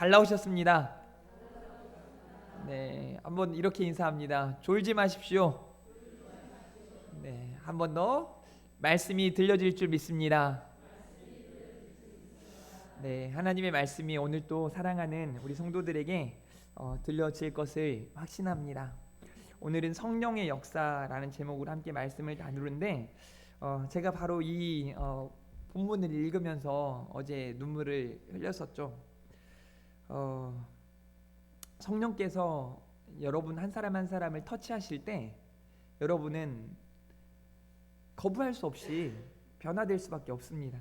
잘 나오셨습니다. 네, 한번 이렇게 인사합니다. 졸지 마십시오. 네, 한 번 더 말씀이 들려질 줄 믿습니다. 네, 하나님의 말씀이 오늘 또 사랑하는 우리 성도들에게 들려질 것을 확신합니다. 오늘은 성령의 역사라는 제목으로 함께 말씀을 나누는데 제가 바로 이 본문을 읽으면서 어제 눈물을 흘렸었죠. 어, 성령께서 여러분 한 사람 한 사람을 터치하실 때 여러분은 거부할 수 없이 변화될 수밖에 없습니다.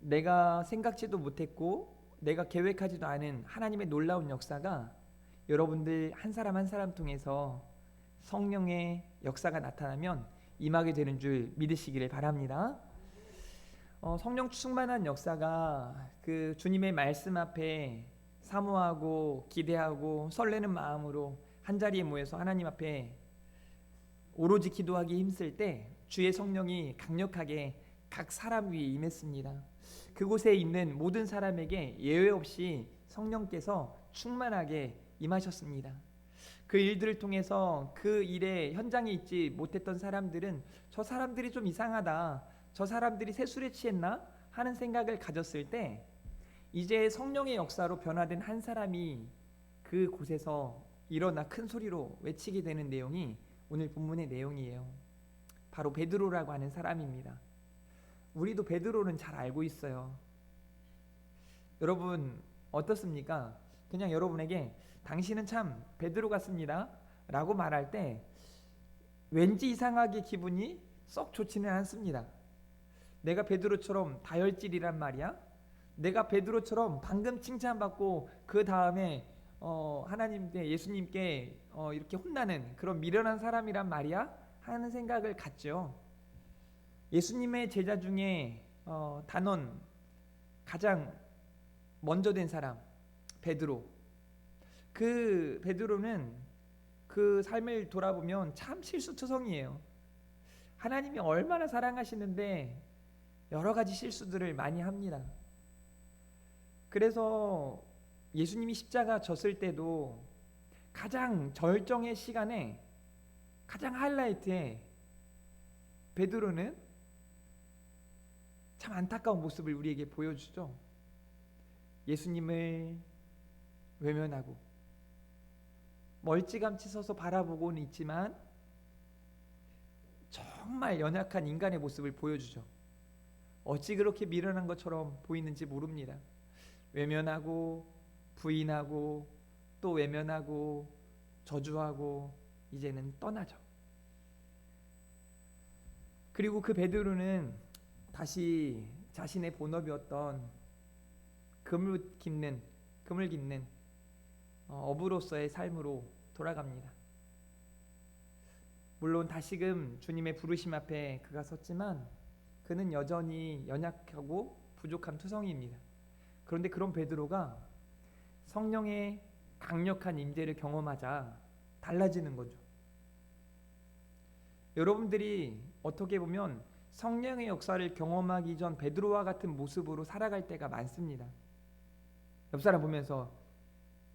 내가 생각지도 못했고 내가 계획하지도 않은 하나님의 놀라운 역사가 여러분들 한 사람 한 사람 통해서 성령의 역사가 나타나면 임하게 되는 줄 믿으시기를 바랍니다. 성령 충만한 역사가 그 주님의 말씀 앞에 사모하고 기대하고 설레는 마음으로 한자리에 모여서 하나님 앞에 오로지 기도하기 힘쓸 때 주의 성령이 강력하게 각 사람 위에 임했습니다. 그곳에 있는 모든 사람에게 예외 없이 성령께서 충만하게 임하셨습니다. 그 일들을 통해서 그 일에 현장에 있지 못했던 사람들은 저 사람들이 좀 이상하다, 저 사람들이 세술에 취했나 하는 생각을 가졌을 때 이제 성령의 역사로 변화된 한 사람이 그 곳에서 일어나 큰 소리로 외치게 되는 내용이 오늘 본문의 내용이에요. 바로 베드로라고 하는 사람입니다. 우리도 베드로는 잘 알고 있어요. 여러분 어떻습니까? 그냥 여러분에게 당신은 참 베드로 같습니다 라고 말할 때 왠지 이상하게 기분이 썩 좋지는 않습니다. 내가 베드로처럼 다혈질이란 말이야? 내가 베드로처럼 방금 칭찬받고 그 다음에 하나님께 예수님께 이렇게 혼나는 그런 미련한 사람이란 말이야? 하는 생각을 갖죠. 예수님의 제자 중에 단원 가장 먼저 된 사람 베드로. 그 베드로는 그 삶을 돌아보면 참 실수투성이에요. 하나님이 얼마나 사랑하시는데 여러 가지 실수들을 많이 합니다. 그래서 예수님이 십자가 졌을 때도 가장 절정의 시간에 가장 하이라이트에 베드로는 참 안타까운 모습을 우리에게 보여주죠. 예수님을 외면하고 멀찌감치 서서 바라보고는 있지만 정말 연약한 인간의 모습을 보여주죠. 어찌 그렇게 미련한 것처럼 보이는지 모릅니다. 외면하고 부인하고 또 외면하고 저주하고 이제는 떠나죠. 그리고 그 베드로는 다시 자신의 본업이었던 금을 깃는 어부로서의 삶으로 돌아갑니다. 물론 다시금 주님의 부르심 앞에 그가 섰지만 그는 여전히 연약하고 부족한 투성이입니다. 그런데 그런 베드로가 성령의 강력한 임재를 경험하자 달라지는 거죠. 여러분들이 어떻게 보면 성령의 역사를 경험하기 전 베드로와 같은 모습으로 살아갈 때가 많습니다. 옆 사람 보면서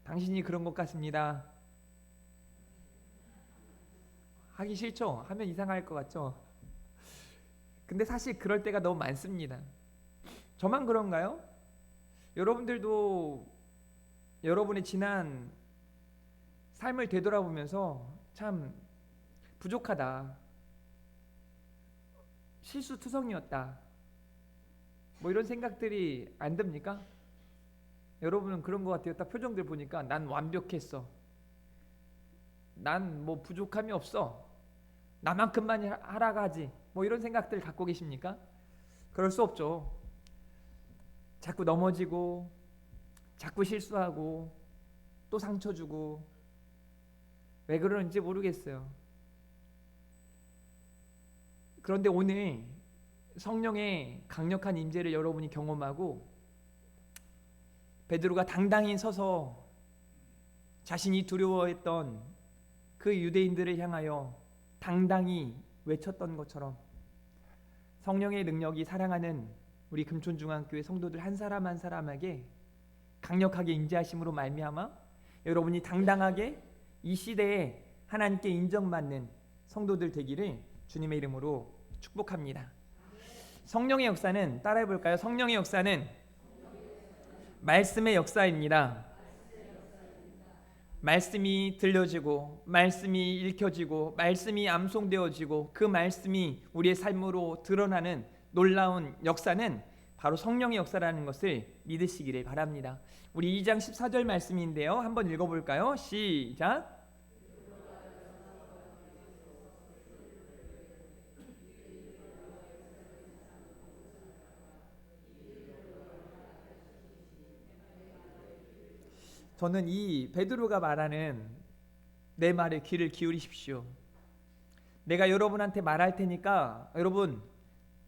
당신이 그런 것 같습니다. 하기 싫죠? 하면 이상할 것 같죠? 근데 사실 그럴 때가 너무 많습니다. 저만 그런가요? 여러분들도 여러분의 지난 삶을 되돌아보면서 참 부족하다, 실수투성이었다, 뭐 이런 생각들이 안 듭니까? 여러분은 그런 것 같아요. 딱 표정들 보니까 난 완벽했어, 난 뭐 부족함이 없어, 나만큼만 하라가지, 뭐 이런 생각들 갖고 계십니까? 그럴 수 없죠. 자꾸 넘어지고 자꾸 실수하고 또 상처 주고 왜 그러는지 모르겠어요. 그런데 오늘 성령의 강력한 임재를 여러분이 경험하고 베드로가 당당히 서서 자신이 두려워했던 그 유대인들을 향하여 당당히 외쳤던 것처럼 성령의 능력이 사랑하는 우리 금촌중앙교회 성도들 한 사람 한 사람에게 강력하게 임재하심으로 말미암아 여러분이 당당하게 이 시대에 하나님께 인정받는 성도들 되기를 주님의 이름으로 축복합니다. 성령의 역사는 따라해 볼까요? 성령의 역사는 말씀의 역사입니다. 말씀이 들려지고 말씀이 읽혀지고 말씀이 암송되어지고 그 말씀이 우리의 삶으로 드러나는 놀라운 역사는 바로 성령의 역사라는 것을 믿으시기를 바랍니다. 우리 2장 14절 말씀인데요, 한번 읽어볼까요? 시작. 저는 이 베드로가 말하는 내 말에 귀를 기울이십시오. 내가 여러분한테 말할 테니까 여러분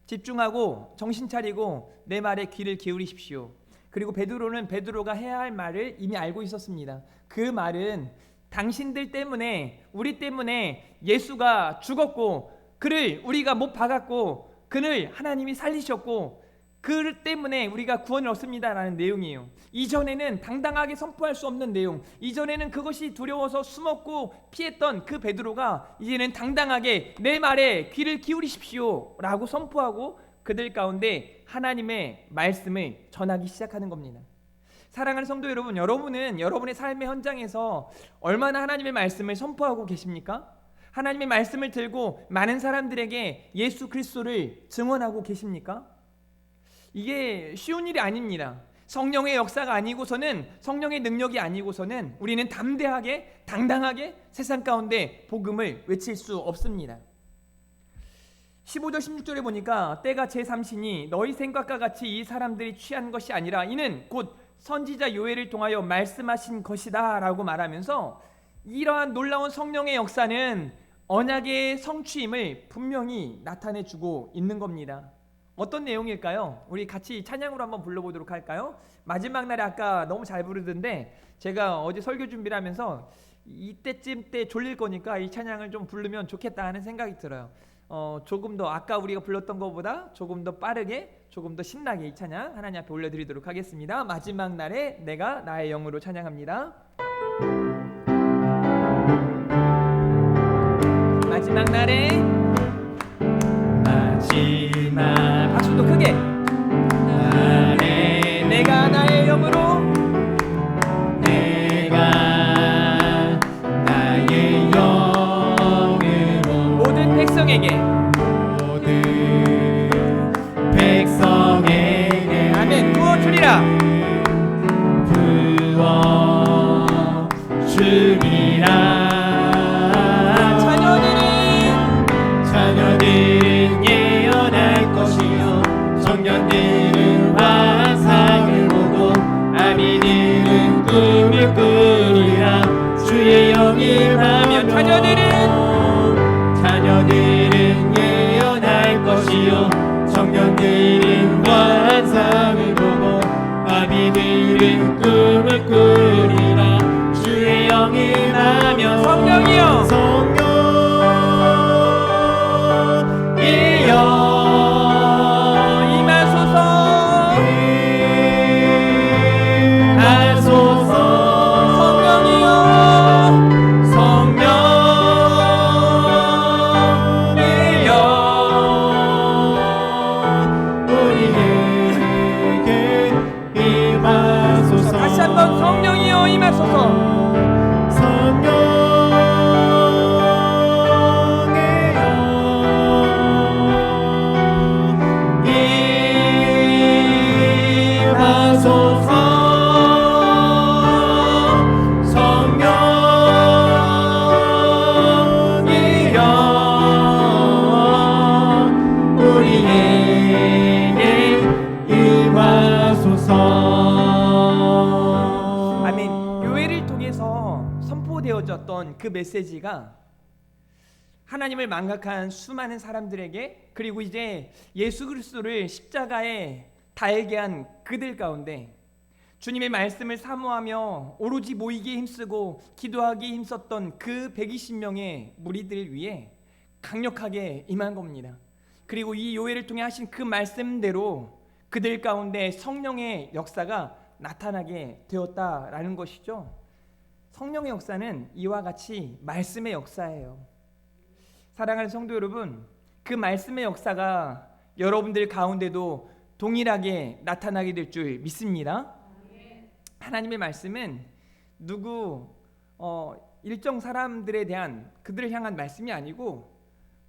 집중하고 정신 차리고 내 말에 귀를 기울이십시오. 그리고 베드로는 베드로가 해야 할 말을 이미 알고 있었습니다. 그 말은 당신들 때문에, 우리 때문에 예수가 죽었고 그를 우리가 못 박았고 그를 하나님이 살리셨고 그 때문에 우리가 구원을 얻습니다라는 내용이에요. 이전에는 당당하게 선포할 수 없는 내용, 이전에는 그것이 두려워서 숨었고 피했던 그 베드로가 이제는 당당하게 내 말에 귀를 기울이십시오 라고 선포하고 그들 가운데 하나님의 말씀을 전하기 시작하는 겁니다. 사랑하는 성도 여러분, 여러분은 여러분의 삶의 현장에서 얼마나 하나님의 말씀을 선포하고 계십니까? 하나님의 말씀을 들고 많은 사람들에게 예수 그리스도를 증언하고 계십니까? 이게 쉬운 일이 아닙니다. 성령의 역사가 아니고서는, 성령의 능력이 아니고서는 우리는 담대하게 당당하게 세상 가운데 복음을 외칠 수 없습니다. 15절 16절에 보니까 때가 제3시니 너희 생각과 같이 이 사람들이 취한 것이 아니라 이는 곧 선지자 요엘을 통하여 말씀하신 것이다 라고 말하면서 이러한 놀라운 성령의 역사는 언약의 성취임을 분명히 나타내주고 있는 겁니다. 어떤 내용일까요? 우리 같이 찬양으로 한번 불러보도록 할까요? 마지막 날에 아까 너무 잘 부르던데 제가 어제 설교 준비를 하면서 이때쯤 때 졸릴 거니까 이 찬양을 좀 부르면 좋겠다 하는 생각이 들어요. 조금 더 아까 우리가 불렀던 것보다 조금 더 빠르게, 조금 더 신나게 이 찬양 하나님 앞에 올려드리도록 하겠습니다. 마지막 날에 내가 나의 영으로 찬양합니다. 마지막 날에 박수도 크게 내가 나의 영으로 모든 백성에게 아멘 부어주리라 자녀들은 예언할 것이요 청년들은 환상을 보고 아비들은 꿈을 꾸리라 주의 영이 임하면 자녀들은 예언할 것이요 청년들은 환상을 보고 아비들은 꿈을 꾸리라 주의 영이 임하면 성령이여 다시 한번 성령이여 임하소서. 선포되어졌던 그 메시지가 하나님을 망각한 수많은 사람들에게, 그리고 이제 예수 그리스도를 십자가에 달게 한 그들 가운데 주님의 말씀을 사모하며 오로지 모이기에 힘쓰고 기도하기에 힘썼던 그 120명의 무리들을 위해 강력하게 임한 겁니다. 그리고 이 요엘을 통해 하신 그 말씀대로 그들 가운데 성령의 역사가 나타나게 되었다라는 것이죠. 성령의 역사는 이와 같이 말씀의 역사예요. 사랑하는 성도 여러분, 그 말씀의 역사가 여러분들 가운데도 동일하게 나타나게 될 줄 믿습니다. 하나님의 말씀은 일정 사람들에 대한 그들을 향한 말씀이 아니고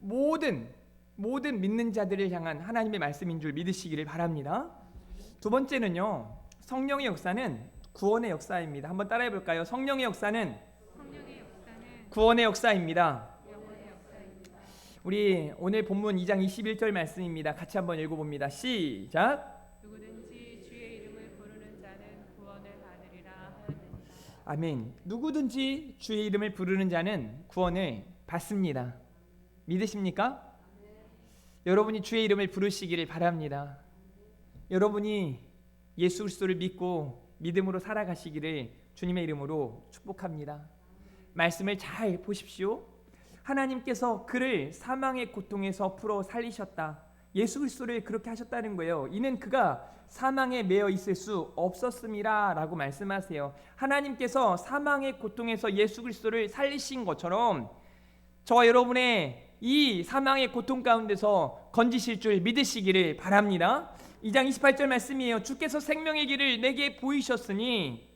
모든 믿는 자들을 향한 하나님의 말씀인 줄 믿으시기를 바랍니다. 두 번째는요, 성령의 역사는 구원의 역사입니다. 한번 따라해 볼까요? 성령의 역사는 구원의 역사입니다. 우리 오늘 본문 2장 21절 말씀입니다. 같이 한번 읽어봅니다. 시작. 누구든지 주의 이름을 부르는 자는 구원을 받으리라 하였느니라. 아멘. 누구든지 주의 이름을 부르는 자는 구원을 받습니다. 믿으십니까? 여러분이 주의 이름을 부르시기를 바랍니다. 여러분이 예수 그리스도를 믿고 믿음으로 살아가시기를 주님의 이름으로 축복합니다. 말씀을 잘 보십시오. 하나님께서 그를 사망의 고통에서 풀어 살리셨다. 예수 그리스도를 그렇게 하셨다는 거예요. 이는 그가 사망에 매여 있을 수 없었음이라 라고 말씀하세요. 하나님께서 사망의 고통에서 예수 그리스도를 살리신 것처럼 저와 여러분의 이 사망의 고통 가운데서 건지실 줄 믿으시기를 바랍니다. 2장 28절 말씀이에요. 주께서 생명의 길을 내게 보이셨으니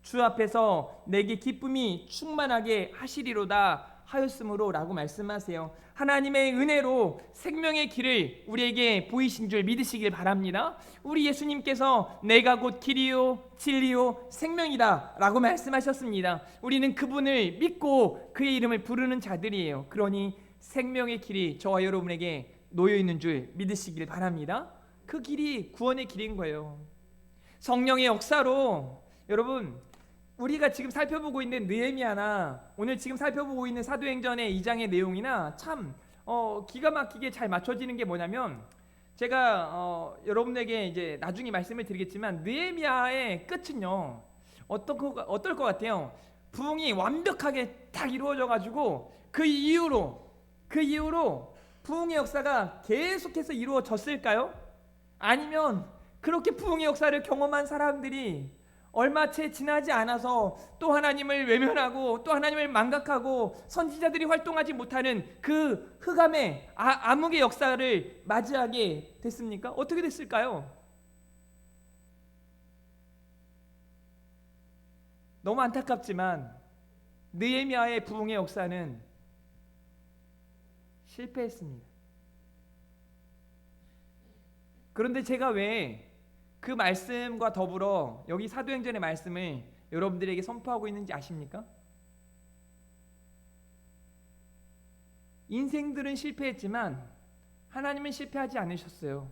주 앞에서 내게 기쁨이 충만하게 하시리로다 하였으므로 라고 말씀하세요. 하나님의 은혜로 생명의 길을 우리에게 보이신 줄 믿으시길 바랍니다. 우리 예수님께서 내가 곧 길이요 진리요 생명이다 라고 말씀하셨습니다. 우리는 그분을 믿고 그의 이름을 부르는 자들이에요. 그러니 생명의 길이 저와 여러분에게 놓여있는 줄 믿으시길 바랍니다. 그 길이 구원의 길인 거예요. 성령의 역사로 여러분, 우리가 지금 살펴보고 있는 느헤미야나 오늘 지금 살펴보고 있는 사도행전의 2장의 내용이나 참 기가 막히게 잘 맞춰지는 게 뭐냐면, 제가 여러분에게 이제 나중에 말씀을 드리겠지만 느헤미야의 끝은요 어떨 것 같아요? 부흥이 완벽하게 딱 이루어져 가지고 그 이후로 부흥의 역사가 계속해서 이루어졌을까요? 아니면 그렇게 부흥의 역사를 경험한 사람들이 얼마 채 지나지 않아서 또 하나님을 외면하고 또 하나님을 망각하고 선지자들이 활동하지 못하는 그 흑암의 암흑의 역사를 맞이하게 됐습니까? 어떻게 됐을까요? 너무 안타깝지만 느헤미야의 부흥의 역사는 실패했습니다. 그런데 제가 왜 그 말씀과 더불어 여기 사도행전의 말씀을 여러분들에게 선포하고 있는지 아십니까? 인생들은 실패했지만 하나님은 실패하지 않으셨어요.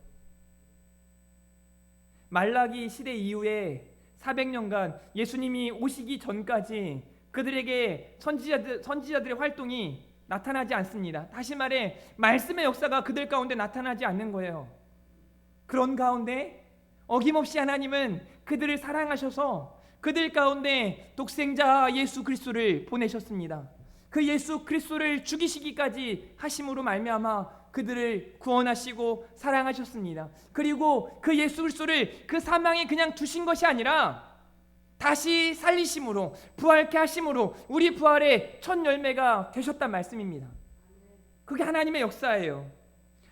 말라기 시대 이후에 400년간 예수님이 오시기 전까지 그들에게 선지자들의 활동이 나타나지 않습니다. 다시 말해 말씀의 역사가 그들 가운데 나타나지 않는 거예요. 그런 가운데 어김없이 하나님은 그들을 사랑하셔서 그들 가운데 독생자 예수 그리스도를 보내셨습니다. 그 예수 그리스도를 죽이시기까지 하심으로 말미암아 그들을 구원하시고 사랑하셨습니다. 그리고 그 예수 그리스도를 그 사망에 그냥 두신 것이 아니라 다시 살리심으로 부활케 하심으로 우리 부활의 첫 열매가 되셨단 말씀입니다. 그게 하나님의 역사예요.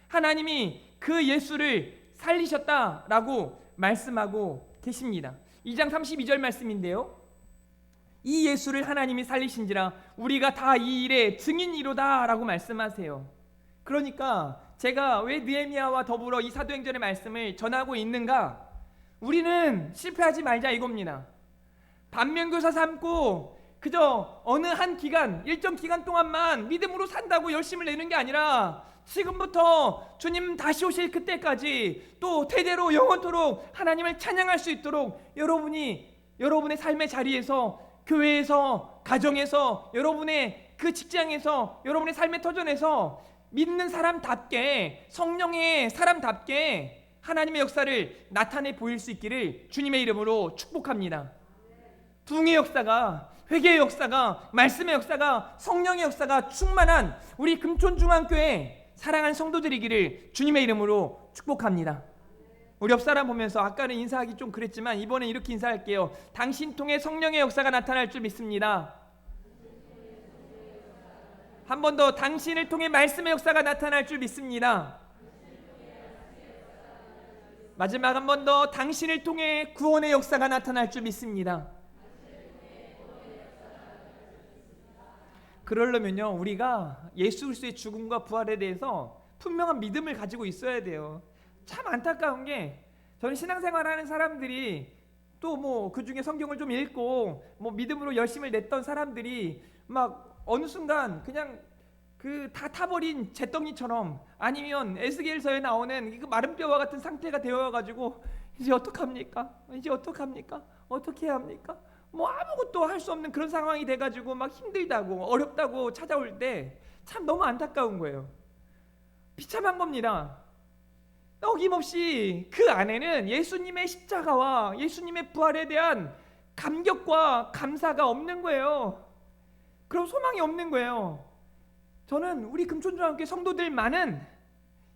하나님이 그 예수를 살리셨다라고 말씀하고 계십니다. 2장 32절 말씀인데요, 이 예수를 하나님이 살리신지라 우리가 다 이 일의 증인이로다 라고 말씀하세요. 그러니까 제가 왜 느헤미야와 더불어 이 사도행전의 말씀을 전하고 있는가? 우리는 실패하지 말자 이겁니다. 반면교사 삼고 그저 어느 한 기간, 일정 기간 동안만 믿음으로 산다고 열심을 내는 게 아니라 지금부터 주님 다시 오실 그때까지 또 대대로 영원토록 하나님을 찬양할 수 있도록 여러분이 여러분의 삶의 자리에서, 교회에서, 가정에서, 여러분의 그 직장에서, 여러분의 삶의 터전에서 믿는 사람답게, 성령의 사람답게 하나님의 역사를 나타내 보일 수 있기를 주님의 이름으로 축복합니다. 부흥의 역사가, 회개의 역사가, 말씀의 역사가, 성령의 역사가 충만한 우리 금촌중앙교회 사랑하는 성도들이기를 주님의 이름으로 축복합니다. 우리 옆 사람 보면서 아까는 인사하기 좀 그랬지만 이번엔 이렇게 인사할게요. 당신 통해 성령의 역사가 나타날 줄 믿습니다. 한 번 더, 당신을 통해 말씀의 역사가 나타날 줄 믿습니다. 마지막 한 번 더, 당신을 통해 구원의 역사가 나타날 줄 믿습니다. 그러려면요, 우리가 예수 그리스도의 죽음과 부활에 대해서 분명한 믿음을 가지고 있어야 돼요. 참 안타까운 게, 저는 신앙생활하는 사람들이 또 뭐 그 중에 성경을 좀 읽고 뭐 믿음으로 열심을 냈던 사람들이 막 어느 순간 그냥 그 다 타버린 잿더미처럼, 아니면 에스겔서에 나오는 그 마른 뼈와 같은 상태가 되어가지고 이제 어떡합니까? 이제 어떡합니까? 어떻게 해야 합니까? 뭐 아무것도 할 수 없는 그런 상황이 돼가지고 막 힘들다고 어렵다고 찾아올 때 참 너무 안타까운 거예요. 비참한 겁니다. 어김없이 그 안에는 예수님의 십자가와 예수님의 부활에 대한 감격과 감사가 없는 거예요. 그럼 소망이 없는 거예요. 저는 우리 금촌중앙교회 성도들만은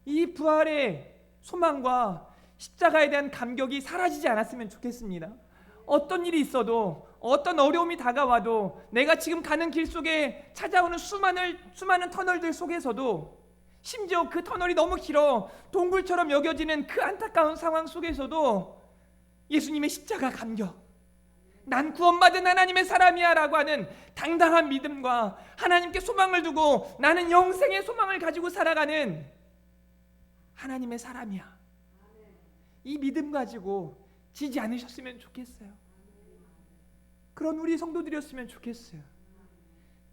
이 부활의 소망과 십자가에 대한 감격이 사라지지 않았으면 좋겠습니다. 어떤 일이 있어도, 어떤 어려움이 다가와도, 내가 지금 가는 길 속에 찾아오는 수많은 터널들 속에서도, 심지어 그 터널이 너무 길어 동굴처럼 여겨지는 그 안타까운 상황 속에서도 예수님의 십자가 감격, 난 구원받은 하나님의 사람이야 라고 하는 당당한 믿음과 하나님께 소망을 두고 나는 영생의 소망을 가지고 살아가는 하나님의 사람이야, 이 믿음 가지고 지지 않으셨으면 좋겠어요. 그런 우리 성도들이었으면 좋겠어요.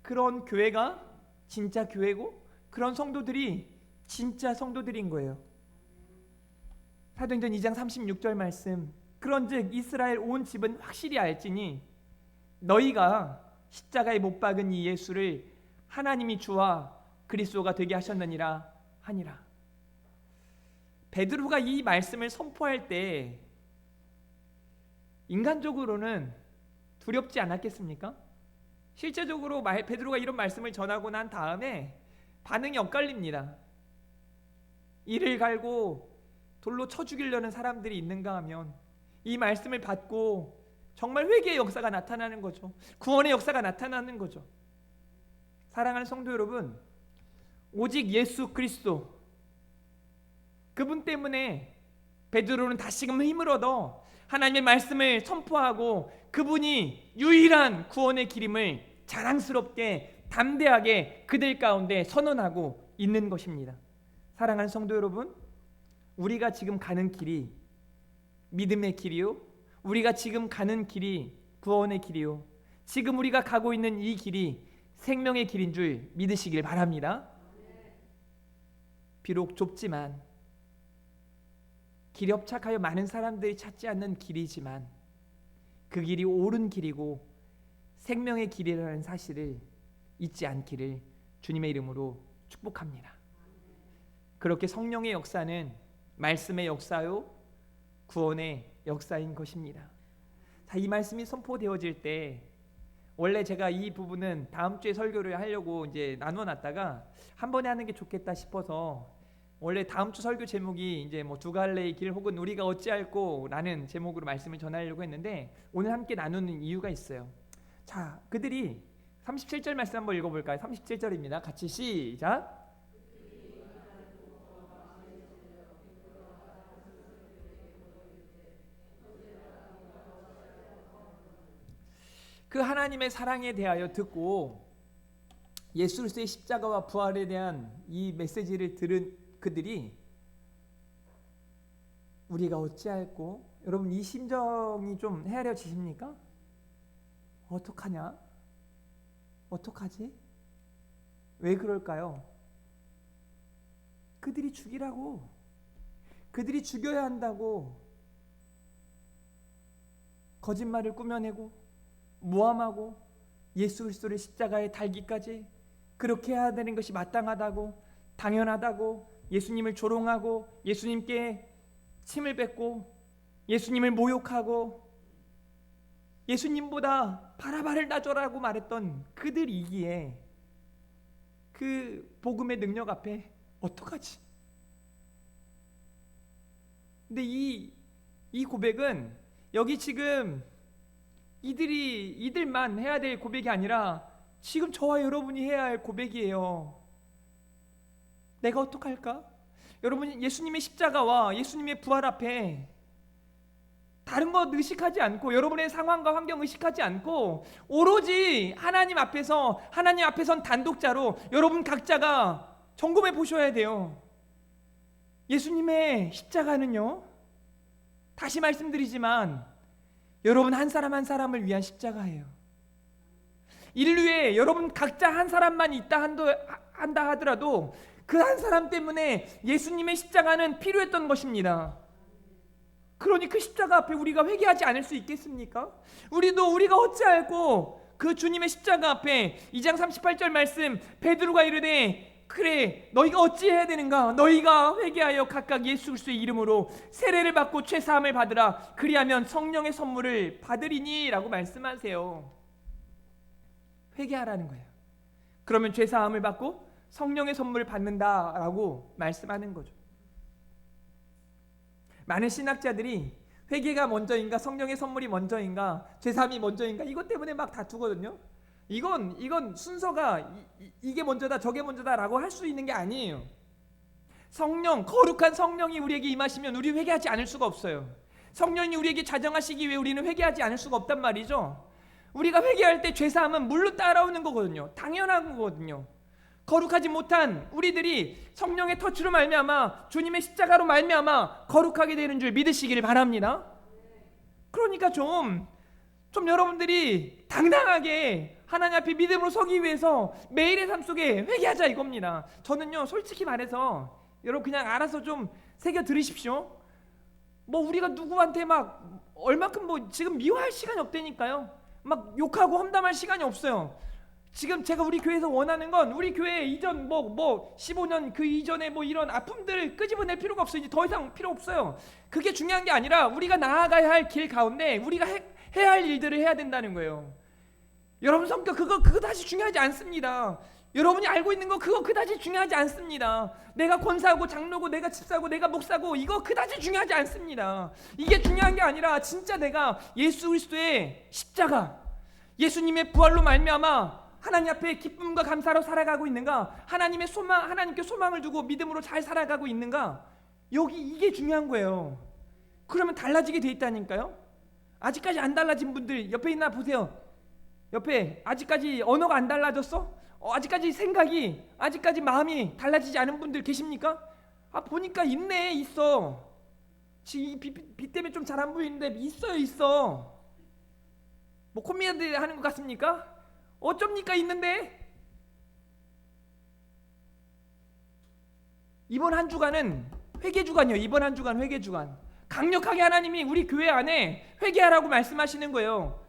그런 교회가 진짜 교회고, 그런 성도들이 진짜 성도들인 거예요. 사도행전 2장 36절 말씀, 그런즉 이스라엘 온 집은 확실히 알지니 너희가 십자가에 못 박은 이 예수를 하나님이 주와 그리스도가 되게 하셨느니라 하니라. 베드로가 이 말씀을 선포할 때 인간적으로는 두렵지 않았겠습니까? 실제적으로 베드로가 이런 말씀을 전하고 난 다음에 반응이 엇갈립니다. 이를 갈고 돌로 쳐 죽이려는 사람들이 있는가 하면 이 말씀을 받고 정말 회개의 역사가 나타나는 거죠. 구원의 역사가 나타나는 거죠. 사랑하는 성도 여러분, 오직 예수 그리스도, 그분 때문에 베드로는 다시금 힘을 얻어 하나님의 말씀을 선포하고 그분이 유일한 구원의 길임을 자랑스럽게 담대하게 그들 가운데 선언하고 있는 것입니다. 사랑하는 성도 여러분, 우리가 지금 가는 길이 믿음의 길이요, 우리가 지금 가는 길이 구원의 길이요, 지금 우리가 가고 있는 이 길이 생명의 길인 줄 믿으시길 바랍니다. 비록 좁지만, 길이 협착하여 많은 사람들이 찾지 않는 길이지만 그 길이 옳은 길이고 생명의 길이라는 사실을 잊지 않기를 주님의 이름으로 축복합니다. 그렇게 성령의 역사는 말씀의 역사요, 구원의 역사인 것입니다. 자, 이 말씀이 선포되어질 때, 원래 제가 이 부분은 다음 주에 설교를 하려고 이제 나눠놨다가 한 번에 하는 게 좋겠다 싶어서, 원래 다음 주 설교 제목이 이제 뭐 두 갈래의 길 혹은 우리가 어찌할꼬라는 제목으로 말씀을 전하려고 했는데, 오늘 함께 나누는 이유가 있어요. 자, 그들이 37절 말씀 한번 읽어볼까요? 37절입니다. 같이 시작. 그 하나님의 사랑에 대하여 듣고 예수 그리스도의 십자가와 부활에 대한 이 메시지를 들은 그들이 우리가 어찌할꼬? 여러분, 이 심정이 좀 헤아려지십니까? 어떡하냐? 어떡하지? 왜 그럴까요? 그들이 죽이라고, 그들이 죽여야 한다고 거짓말을 꾸며내고 모함하고 예수 그리스도를 십자가에 달기까지 그렇게 해야 되는 것이 마땅하다고, 당연하다고 예수님을 조롱하고 예수님께 침을 뱉고 예수님을 모욕하고 예수님보다 바라바를 놔줘라고 말했던 그들이기에 그 복음의 능력 앞에 어떡하지? 근데 이 고백은 여기 지금 이들만 해야 될 고백이 아니라 지금 저와 여러분이 해야 할 고백이에요. 내가 어떡할까? 여러분, 예수님의 십자가와 예수님의 부활 앞에 다른 것 의식하지 않고, 여러분의 상황과 환경 의식하지 않고, 오로지 하나님 앞에선 단독자로 여러분 각자가 점검해 보셔야 돼요. 예수님의 십자가는요, 다시 말씀드리지만 여러분 한 사람 한 사람을 위한 십자가예요. 인류에 여러분 각자 한 사람만 한다 하더라도 그 한 사람 때문에 예수님의 십자가는 필요했던 것입니다. 그러니 그 십자가 앞에 우리가 회개하지 않을 수 있겠습니까? 우리가 어찌할꼬 그 주님의 십자가 앞에 2장 38절 말씀, 베드로가 이르되 그래 너희가 어찌해야 되는가? 너희가 회개하여 각각 예수 그리스도의 이름으로 세례를 받고 죄사함을 받으라. 그리하면 성령의 선물을 받으리니 라고 말씀하세요. 회개하라는 거예요. 그러면 죄사함을 받고 성령의 선물을 받는다라고 말씀하는 거죠. 많은 신학자들이 회개가 먼저인가 성령의 선물이 먼저인가 죄사함이 먼저인가 이것 때문에 막 다투거든요. 이건 순서가 이게 먼저다 저게 먼저다라고 할 수 있는 게 아니에요. 거룩한 성령이 우리에게 임하시면 우리 회개하지 않을 수가 없어요. 성령이 우리에게 자정하시기 위해 우리는 회개하지 않을 수가 없단 말이죠. 우리가 회개할 때 죄사함은 물로 따라오는 거거든요. 당연한 거거든요. 거룩하지 못한 우리들이 성령의 터치로 말미암아 주님의 십자가로 말미암아 거룩하게 되는 줄 믿으시기를 바랍니다. 그러니까 좀 여러분들이 당당하게 하나님 앞에 믿음으로 서기 위해서 매일의 삶 속에 회개하자 이겁니다. 저는요 솔직히 말해서 여러분 그냥 알아서 좀 새겨 들으십시오. 우리가 누구한테 막 얼마큼 지금 미워할 시간이 없다니까요. 막 욕하고 험담할 시간이 없어요. 지금 제가 우리 교회에서 원하는 건 우리 교회 이전 15년 그 이전에 이런 아픔들을 끄집어낼 필요가 없어요. 이제 더 이상 필요 없어요. 그게 중요한 게 아니라 우리가 나아가야 할 길 가운데 우리가 해야 할 일들을 해야 된다는 거예요. 여러분 성격 그거 그다지 중요하지 않습니다. 여러분이 알고 있는 거 그거 그다지 중요하지 않습니다. 내가 권사고 장로고 내가 집사고 내가 목사고 이거 그다지 중요하지 않습니다. 이게 중요한 게 아니라 진짜 내가 예수 그리스도의 십자가, 예수님의 부활로 말미암아 하나님 앞에 기쁨과 감사로 살아가고 있는가? 하나님의 하나님께 소망을 두고 믿음으로 잘 살아가고 있는가? 이게 중요한 거예요. 그러면 달라지게 돼 있다니까요. 아직까지 안 달라진 분들 옆에 있나 보세요. 옆에 아직까지 언어가 안 달라졌어? 아직까지 생각이, 아직까지 마음이 달라지지 않은 분들 계십니까? 보니까 있어. 지금 빛 때문에 좀 잘 안 보이는데 있어. 코미디 하는 것 같습니까? 어쩝니까 있는데. 이번 한 주간은 회개 주간이요. 이번 한 주간 회개 주간. 강력하게 하나님이 우리 교회 안에 회개하라고 말씀하시는 거예요.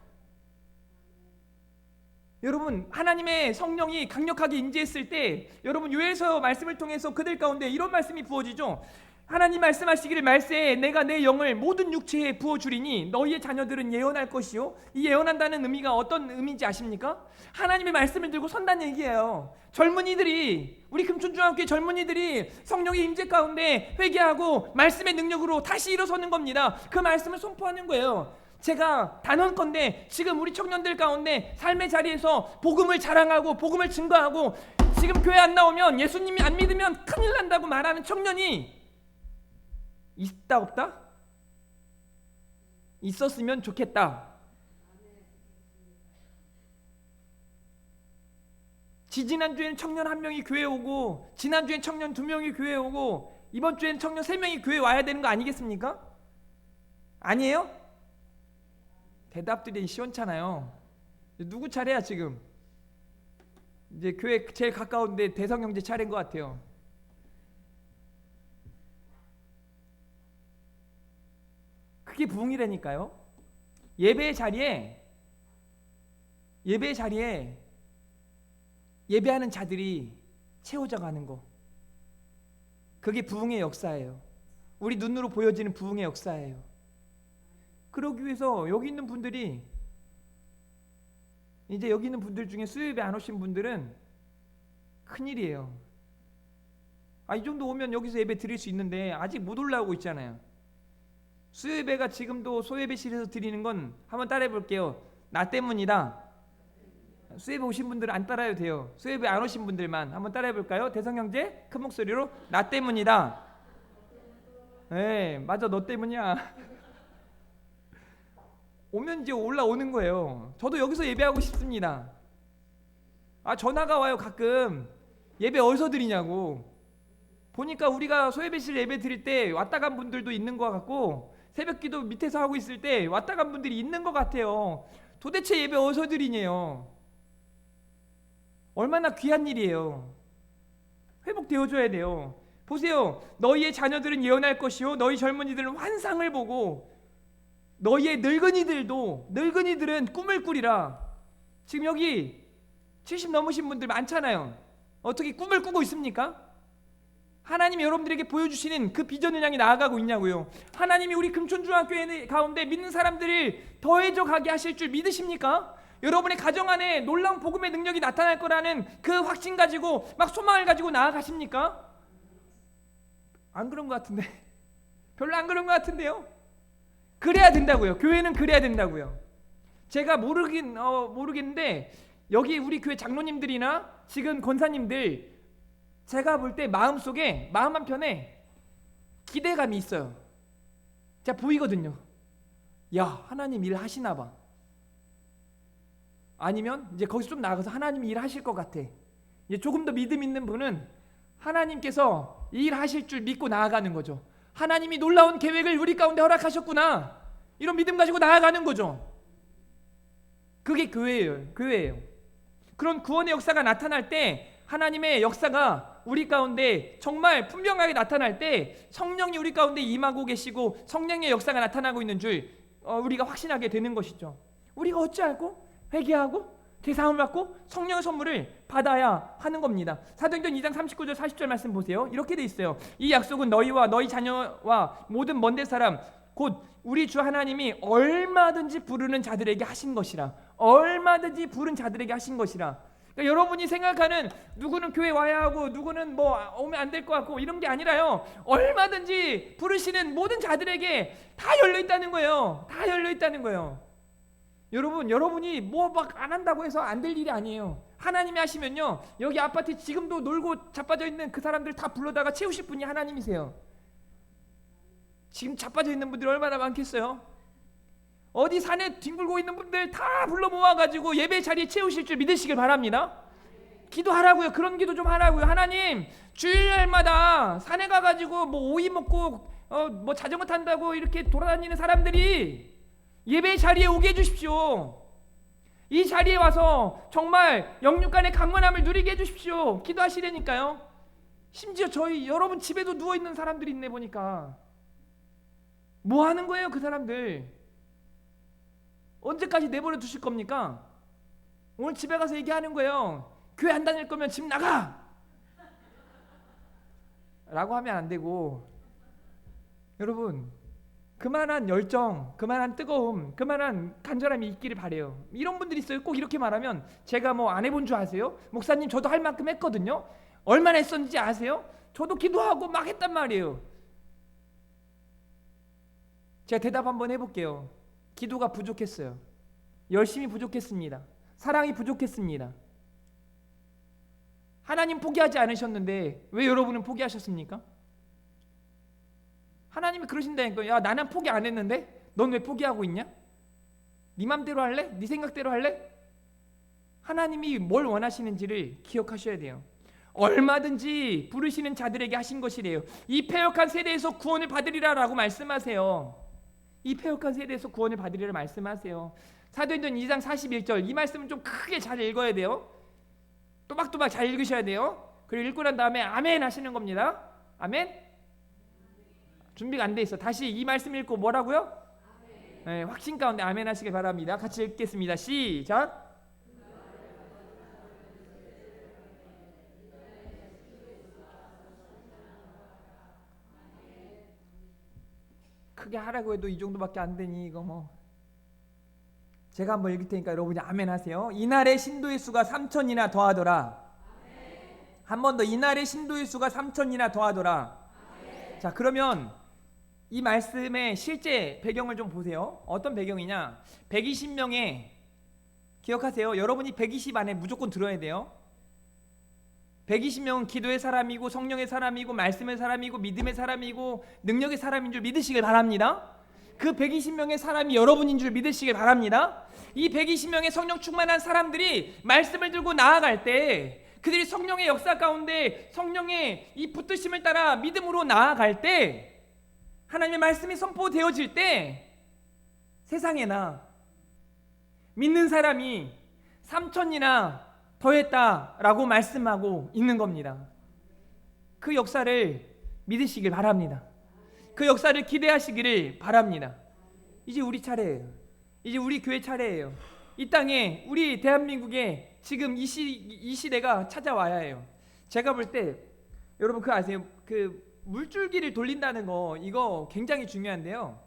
여러분 하나님의 성령이 강력하게 임재했을 때 여러분 요에서 말씀을 통해서 그들 가운데 이런 말씀이 부어지죠. 하나님 말씀하시기를 말세에 내가 내 영을 모든 육체에 부어주리니 너희의 자녀들은 예언할 것이요. 이 예언한다는 의미가 어떤 의미인지 아십니까? 하나님의 말씀을 들고 선다는 얘기예요. 젊은이들이, 우리 금촌중학교의 젊은이들이 성령의 임재 가운데 회개하고 말씀의 능력으로 다시 일어서는 겁니다. 그 말씀을 선포하는 거예요. 제가 단언컨대 지금 우리 청년들 가운데 삶의 자리에서 복음을 자랑하고 복음을 증거하고 지금 교회 안 나오면 예수님이 안 믿으면 큰일 난다고 말하는 청년이 있다 없다? 있었으면 좋겠다. 지지난주에는 청년 1명이 교회 오고 지난주엔 청년 2명이 교회 오고 이번 주엔 청년 3명이 교회 와야 되는 거 아니겠습니까? 아니에요? 대답들이 시원찮아요. 누구 차례야 지금? 이제 교회 제일 가까운데 대성 형제 차례인 것 같아요. 그게 부흥이라니까요. 예배의 자리에 예배하는 자들이 채워져 가는 거. 그게 부흥의 역사예요. 우리 눈으로 보여지는 부흥의 역사예요. 그러기 위해서 여기 있는 분들이 이제 여기 있는 분들 중에 수요예배 안 오신 분들은 큰일이에요. 이 정도 오면 여기서 예배 드릴 수 있는데 아직 못 올라오고 있잖아요. 수요예배가 지금도 소예배실에서 드리는 건 한번 따라해 볼게요. 나 때문이다. 수예배 오신 분들은 안 따라해도 돼요. 수예배 안 오신 분들만 한번 따라해 볼까요? 대성 형제 큰 목소리로 나 때문이다. 네, 맞아, 너 때문이야. 오면 이제 올라오는 거예요. 저도 여기서 예배하고 싶습니다. 전화가 와요 가끔. 예배 어디서 드리냐고. 보니까 우리가 소예배실 예배 드릴 때 왔다 간 분들도 있는 것 같고, 새벽기도 밑에서 하고 있을 때 왔다 간 분들이 있는 것 같아요. 도대체 예배 어디서 드리냐요. 얼마나 귀한 일이에요. 회복되어줘야 돼요. 보세요. 너희의 자녀들은 예언할 것이요 너희 젊은이들은 환상을 보고 너희의 늙은이들은 꿈을 꾸리라. 지금 여기 70 넘으신 분들 많잖아요. 어떻게 꿈을 꾸고 있습니까? 하나님이 여러분들에게 보여주시는 그 비전을 향해 나아가고 있냐고요. 하나님이 우리 금촌중학교회 가운데 믿는 사람들을 더해져 가게 하실 줄 믿으십니까? 여러분의 가정 안에 놀라운 복음의 능력이 나타날 거라는 그 확신 가지고 막 소망을 가지고 나아가십니까? 안 그런 것 같은데. 별로 안 그런 것 같은데요. 그래야 된다고요. 교회는 그래야 된다고요. 제가 모르겠는데 여기 우리 교회 장로님들이나 지금 권사님들, 제가 볼 때 마음 한편에 기대감이 있어요. 제가 보이거든요. 야, 하나님 일 하시나 봐. 아니면 이제 거기서 좀 나가서 하나님 일 하실 것 같아. 이제 조금 더 믿음 있는 분은 하나님께서 일하실 줄 믿고 나아가는 거죠. 하나님이 놀라운 계획을 우리 가운데 허락하셨구나, 이런 믿음 가지고 나아가는 거죠. 그게 교회예요. 그런 구원의 역사가 나타날 때, 하나님의 역사가 우리 가운데 정말 분명하게 나타날 때 성령이 우리 가운데 임하고 계시고 성령의 역사가 나타나고 있는 줄 우리가 확신하게 되는 것이죠. 우리가 어찌하고 회개하고 대사함을 받고 성령의 선물을 받아야 하는 겁니다. 사도행전 2장 39절 40절 말씀 보세요. 이렇게 돼 있어요. 이 약속은 너희와 너희 자녀와 모든 먼데 사람 곧 우리 주 하나님이 얼마든지 부르는 자들에게 하신 것이라. 얼마든지 부른 자들에게 하신 것이라. 그러니까 여러분이 생각하는 누구는 교회 와야 하고 누구는 뭐 오면 안 될 것 같고 이런 게 아니라요, 얼마든지 부르시는 모든 자들에게 다 열려 있다는 거예요. 다 열려 있다는 거예요. 여러분이 뭐 막 안 한다고 해서 안 될 일이 아니에요. 하나님이 하시면요, 여기 아파트 지금도 놀고 자빠져 있는 그 사람들 다 불러다가 채우실 분이 하나님이세요. 지금 자빠져 있는 분들이 얼마나 많겠어요? 어디 산에 뒹굴고 있는 분들 다 불러 모아가지고 예배 자리에 채우실 줄 믿으시길 바랍니다. 기도하라고요. 그런 기도 좀 하라고요. 하나님, 주일날마다 산에 가가지고 뭐 오이 먹고 뭐 자전거 탄다고 이렇게 돌아다니는 사람들이 예배 자리에 오게 해주십시오. 이 자리에 와서 정말 영육간의 강건함을 누리게 해주십시오. 기도하시라니까요. 심지어 여러분 집에도 누워있는 사람들이 있네 보니까. 뭐 하는 거예요 그 사람들? 언제까지 내버려 두실 겁니까? 오늘 집에 가서 얘기하는 거예요. 교회 안 다닐 거면 집 나가! 라고 하면 안 되고, 여러분 그만한 열정, 그만한 뜨거움, 그만한 간절함이 있기를 바래요. 이런 분들이 있어요. 꼭 이렇게 말하면 제가 뭐 안 해본 줄 아세요? 목사님 저도 할 만큼 했거든요. 얼마나 했었는지 아세요? 저도 기도하고 막 했단 말이에요. 제가 대답 한번 해볼게요. 기도가 부족했어요. 열심히 부족했습니다. 사랑이 부족했습니다. 하나님 포기하지 않으셨는데 왜 여러분은 포기하셨습니까? 하나님이 그러신다니까요. 야, 나는 포기 안 했는데 넌 왜 포기하고 있냐? 네 맘대로 할래? 네 생각대로 할래? 하나님이 뭘 원하시는지를 기억하셔야 돼요. 얼마든지 부르시는 자들에게 하신 것이래요. 이 패역한 세대에서 구원을 받으리라 라고 말씀하세요. 이 패역한 세대에서 구원을 받으리라 말씀하세요. 사도행전 2장 41절, 이 말씀은 좀 크게 잘 읽어야 돼요. 또박또박 잘 읽으셔야 돼요. 그리고 읽고 난 다음에 아멘 하시는 겁니다. 아멘? 준비가 안 돼 있어. 다시 이 말씀 읽고 뭐라고요? 네, 확신 가운데 아멘 하시길 바랍니다. 같이 읽겠습니다. 시작. 크게 하라고 해도 이 정도밖에 안 되니 이거 뭐. 제가 한번 읽을 테니까 여러분이 아멘 하세요. 이날의 신도의 수가 3,000이나 더하더라. 한 번 더, 이날의 신도의 수가 3,000이나 더하더라. 자, 그러면 이 말씀의 실제 배경을 좀 보세요. 어떤 배경이냐? 120명의 기억하세요. 여러분이 120 안에 무조건 들어야 돼요. 120명은 기도의 사람이고 성령의 사람이고 말씀의 사람이고 믿음의 사람이고 능력의 사람인 줄 믿으시길 바랍니다. 그 120명의 사람이 여러분인 줄 믿으시길 바랍니다. 이 120명의 성령 충만한 사람들이 말씀을 들고 나아갈 때, 그들이 성령의 역사 가운데 성령의 이 붙드심을 따라 믿음으로 나아갈 때, 하나님의 말씀이 선포되어질 때 세상에나 믿는 사람이 3천이나 더했다라고 말씀하고 있는 겁니다. 그 역사를 믿으시길 바랍니다. 그 역사를 기대하시기를 바랍니다. 이제 우리 차례예요. 이제 우리 교회 차례예요. 이 땅에 우리 대한민국에 지금 이 시대가 찾아와야 해요. 제가 볼 때 여러분 그거 아세요? 그 물줄기를 돌린다는 거, 이거 굉장히 중요한데요.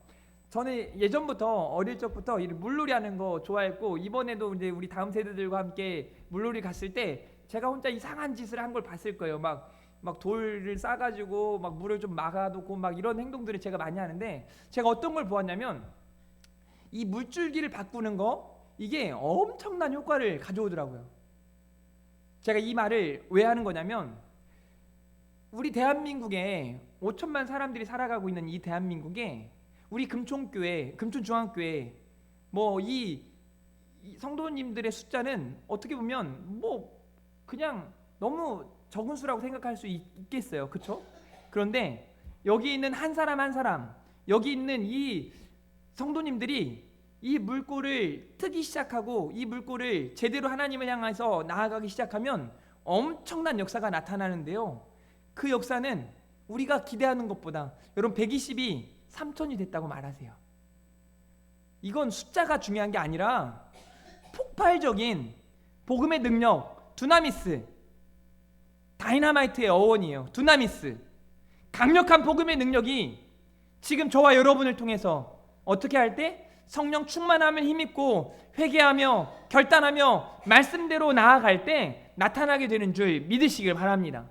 저는 예전부터 어릴 적부터 물놀이 하는 거 좋아했고, 이번에도 이제 우리 다음 세대들과 함께 물놀이 갔을 때 제가 혼자 이상한 짓을 한 걸 봤을 거예요. 막 돌을 싸가지고 막 물을 좀 막아놓고 막 이런 행동들을 제가 많이 하는데, 제가 어떤 걸 보았냐면 이 물줄기를 바꾸는 거, 이게 엄청난 효과를 가져오더라고요. 제가 이 말을 왜 하는 거냐면, 우리 대한민국에 5천만 사람들이 살아가고 있는 이 대한민국에 우리 금촌교회, 금촌중앙교회 뭐 이 성도님들의 숫자는 어떻게 보면 뭐 그냥 너무 적은 수라고 생각할 수 있겠어요. 그렇죠? 그런데 여기 있는 한 사람 한 사람, 여기 있는 이 성도님들이 이 물꼬를 트기 시작하고 이 물꼬를 제대로 하나님을 향해서 나아가기 시작하면 엄청난 역사가 나타나는데요. 그 역사는 우리가 기대하는 것보다, 여러분 120이 3천이 됐다고 말하세요. 이건 숫자가 중요한 게 아니라 폭발적인 복음의 능력, 두나미스, 다이너마이트의 어원이에요. 두나미스, 강력한 복음의 능력이 지금 저와 여러분을 통해서 어떻게 할 때 성령 충만함을 힘입고 회개하며 결단하며 말씀대로 나아갈 때 나타나게 되는 줄 믿으시길 바랍니다.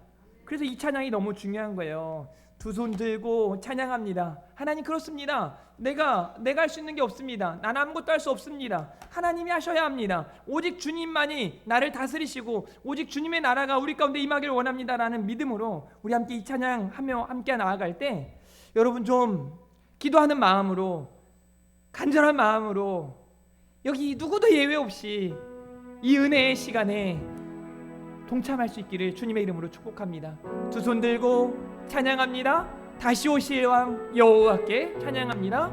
그래서 이 찬양이 너무 중요한 거예요. 두 손 들고 찬양합니다. 하나님, 그렇습니다. 내가 할 수 있는 게 없습니다. 나는 아무것도 할 수 없습니다. 하나님이 하셔야 합니다. 오직 주님만이 나를 다스리시고 오직 주님의 나라가 우리 가운데 임하기를 원합니다라는 믿음으로 우리 함께 이 찬양하며 함께 나아갈 때, 여러분 좀 기도하는 마음으로, 간절한 마음으로, 여기 누구도 예외 없이 이 은혜의 시간에 동참할 수 있기를 주님의 이름으로 축복합니다. 두 손 들고 찬양합니다. 다시 오실 왕 여호와께 찬양합니다.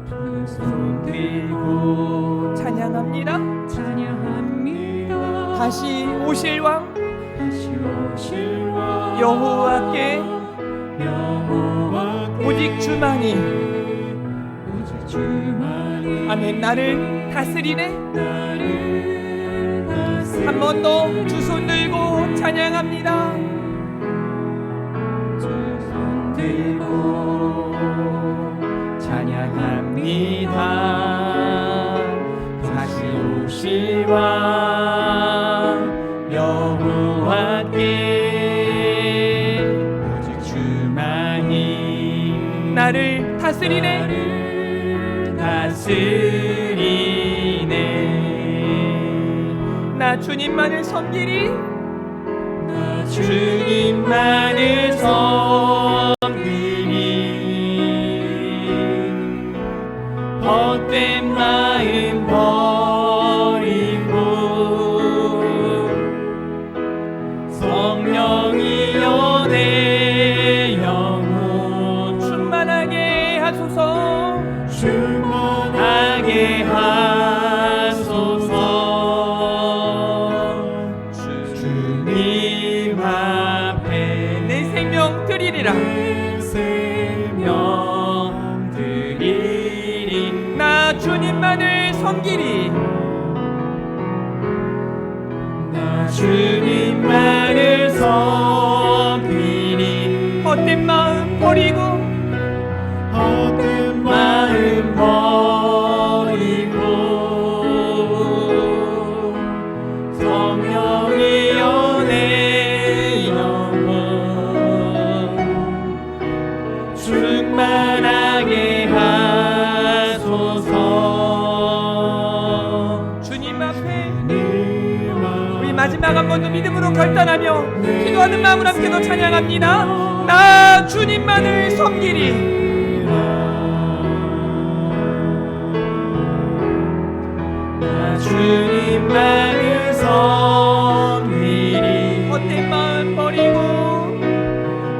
두 손 들고 찬양합니다. 찬양합니다. 다시 오실 왕 다시 오실 왕 여호와께 여호와께 오직 주만이 오직 주만이 아멘 나를 다스리네. 나를 다스리네. 한 번 더 두 손 들고 찬양합니다. 두 손 들고 찬양합니다. 다시 오실 왕 여호와께 오직 주만이 나를 다스리네. 나를 다스리네. 나 주님만을 섬기리. 나 주님만을 섬기리. 헛된 마음 버리고 성령이여 내 영혼 충만하게 하소서. 충만하게 하소서. 주님 앞에 내 생명 드리리라. 내 생명 드리리. 나 주님만을 섬기리. 나 주님만을 섬기리. 헛된 마음 버리고 헛된 마음 버리고 성령이여 내 마지막 한 번 더 믿음으로 결단하며 기도하는 마음을 함께 더 찬양합니다. 나 주님만을 섬기리. 나 주님만을 섬기리. 헛된 마음 버리고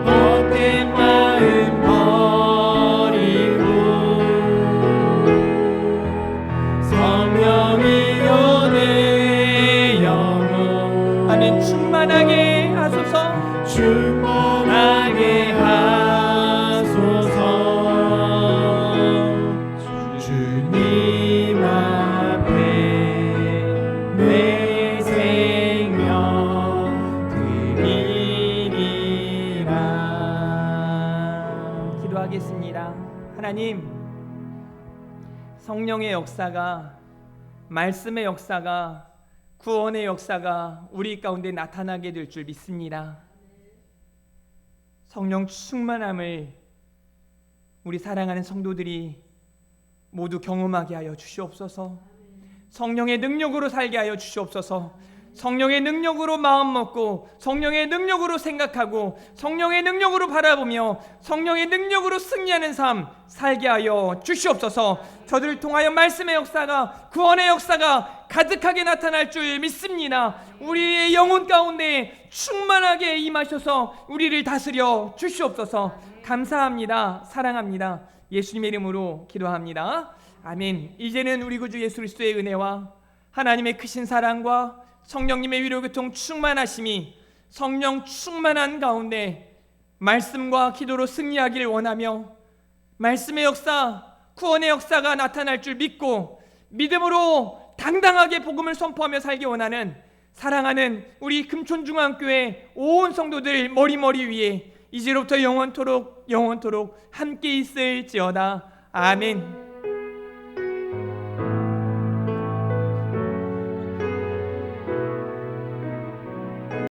헛된 마음 버리고 성령이여 내 영혼 아멘. 충만하게 하소서. 충만하게 하소서. 주님 앞에 내 생명 드리리라. 기도하겠습니다. 하나님, 성령의 역사가, 말씀의 역사가, 구원의 역사가 우리 가운데 나타나게 될 줄 믿습니다. 성령 충만함을 우리 사랑하는 성도들이 모두 경험하게 하여 주시옵소서. 성령의 능력으로 살게 하여 주시옵소서. 성령의 능력으로 마음 먹고, 성령의 능력으로 생각하고, 성령의 능력으로 바라보며, 성령의 능력으로 승리하는 삶 살게 하여 주시옵소서. 저들을 통하여 말씀의 역사가, 구원의 역사가 가득하게 나타날 줄 믿습니다. 우리의 영혼 가운데 충만하게 임하셔서 우리를 다스려 주시옵소서. 감사합니다. 사랑합니다. 예수님의 이름으로 기도합니다. 아멘. 이제는 우리 구주 예수 그리스도의 은혜와 하나님의 크신 사랑과 성령님의 위로 교통 충만하심이 성령 충만한 가운데 말씀과 기도로 승리하기를 원하며, 말씀의 역사, 구원의 역사가 나타날 줄 믿고 믿음으로 당당하게 복음을 선포하며 살기 원하는 사랑하는 우리 금촌중앙교회 온 성도들 머리 위에 이제로부터 영원토록 함께 있을지어다. 아멘.